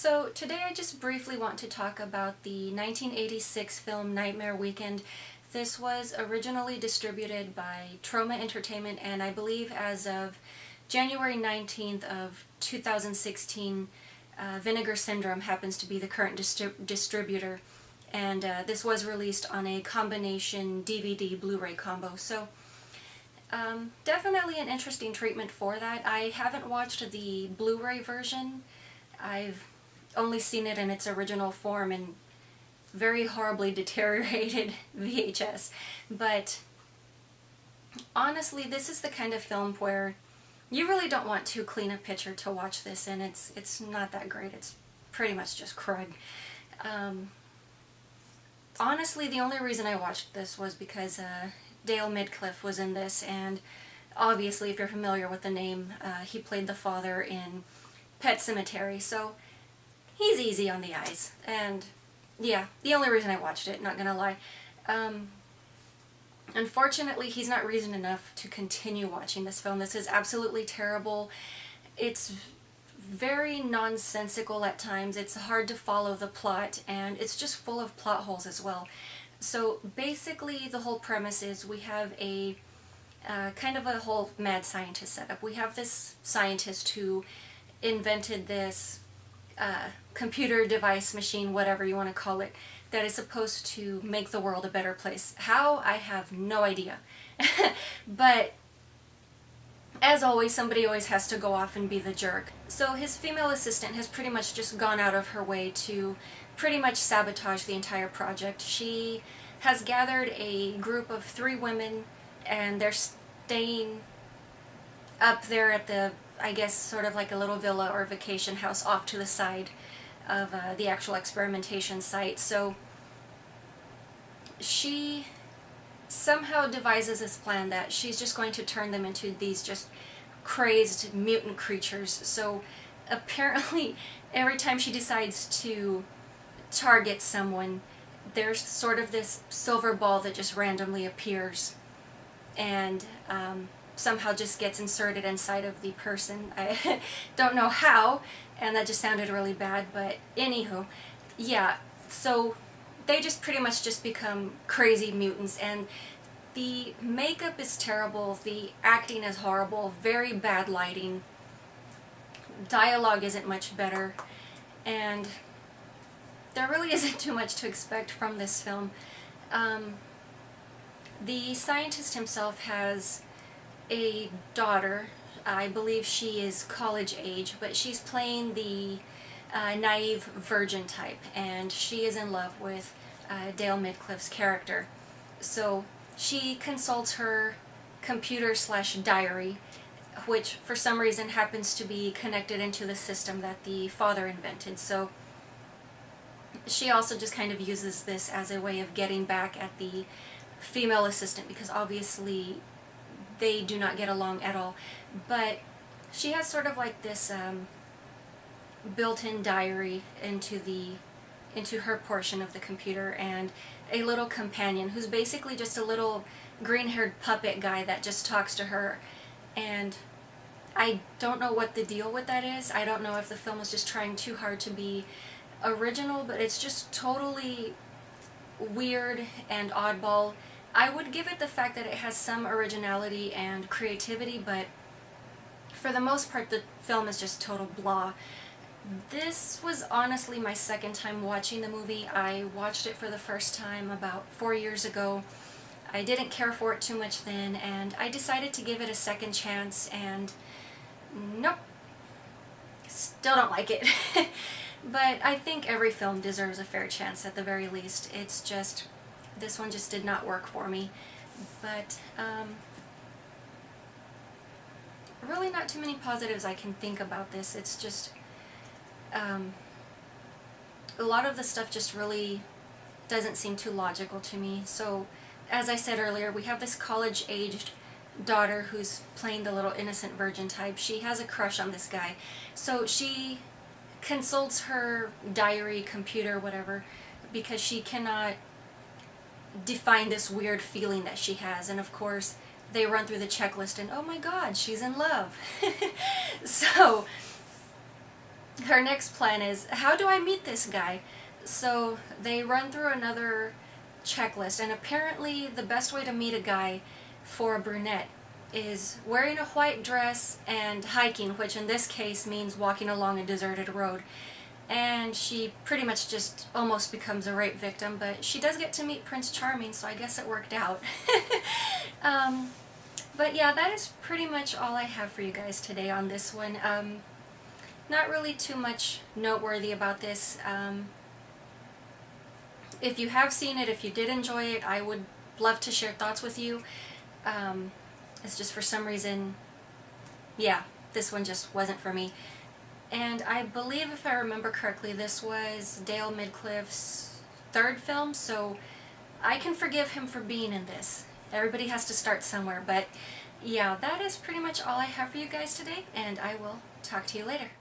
So today I just briefly want to talk about the 1986 film Nightmare Weekend. This was originally distributed by Troma Entertainment, and I believe as of January 19th of 2016, Vinegar Syndrome happens to be the current distributor, and this was released on a combination DVD Blu-ray combo. So definitely an interesting treatment for that. I haven't watched the Blu-ray version. I've only seen it in its original form in very horribly deteriorated VHS. But honestly, this is the kind of film where you really don't want too clean a picture to watch this, and it's not that great. It's pretty much just crud. Honestly, the only reason I watched this was because Dale Midcliffe was in this, and obviously, if you're familiar with the name, he played the father in Pet Sematary, so he's easy on the eyes. And yeah, the only reason I watched it, not gonna lie. Unfortunately, he's not reason enough to continue watching this film. This is absolutely terrible. It's very nonsensical at times. It's hard to follow the plot, and it's just full of plot holes as well. So basically, the whole premise is we have a kind of a whole mad scientist setup. We have this scientist who invented this computer device, machine, whatever you want to call it, that is supposed to make the world a better place. How? I have no idea. But as always, somebody always has to go off and be the jerk. So his female assistant has pretty much just gone out of her way to pretty much sabotage the entire project. She has gathered a group of 3 women, and they're staying up there at the, I guess, sort of like a little villa or vacation house off to the side of the actual experimentation site. So she somehow devises this plan that she's just going to turn them into these just crazed mutant creatures. So apparently every time she decides to target someone, there's sort of this silver ball that just randomly appears and somehow just gets inserted inside of the person. I don't know how, and that just sounded really bad, but anywho, yeah, so they just pretty much just become crazy mutants, and the makeup is terrible, the acting is horrible, very bad lighting, dialogue isn't much better, and there really isn't too much to expect from this film. The scientist himself has a daughter. I believe she is college age, but she's playing the naive virgin type, and she is in love with Dale Midcliffe's character. So she consults her computer/diary, which for some reason happens to be connected into the system that the father invented. So she also just kind of uses this as a way of getting back at the female assistant, because obviously they do not get along at all. But she has sort of like this built-in diary into her portion of the computer, and a little companion who's basically just a little green-haired puppet guy that just talks to her. And I don't know what the deal with that is. I don't know if the film is just trying too hard to be original, but it's just totally weird and oddball. I would give it the fact that it has some originality and creativity, but for the most part the film is just total blah. This was honestly my second time watching the movie. I watched it for the first time about 4 years ago. I didn't care for it too much then, and I decided to give it a second chance, and nope, still don't like it. But I think every film deserves a fair chance at the very least. It's just, this one just did not work for me. But really not too many positives I can think about this. It's just a lot of the stuff just really doesn't seem too logical to me. So as I said earlier, we have this college-aged daughter who's playing the little innocent virgin type. She has a crush on this guy. So she consults her diary, computer, whatever, because she cannot define this weird feeling that she has. And of course they run through the checklist and oh my god, she's in love. So her next plan is, how do I meet this guy? So they run through another checklist, and apparently the best way to meet a guy for a brunette is wearing a white dress and hiking, which in this case means walking along a deserted road. And she pretty much just almost becomes a rape victim, but she does get to meet Prince Charming, so I guess it worked out. But yeah, that is pretty much all I have for you guys today on this one. Not really too much noteworthy about this. If you have seen it, if you did enjoy it, I would love to share thoughts with you. It's just for some reason, yeah, this one just wasn't for me. And I believe, if I remember correctly, this was Dale Midcliffe's third film, so I can forgive him for being in this. Everybody has to start somewhere, but yeah, that is pretty much all I have for you guys today, and I will talk to you later.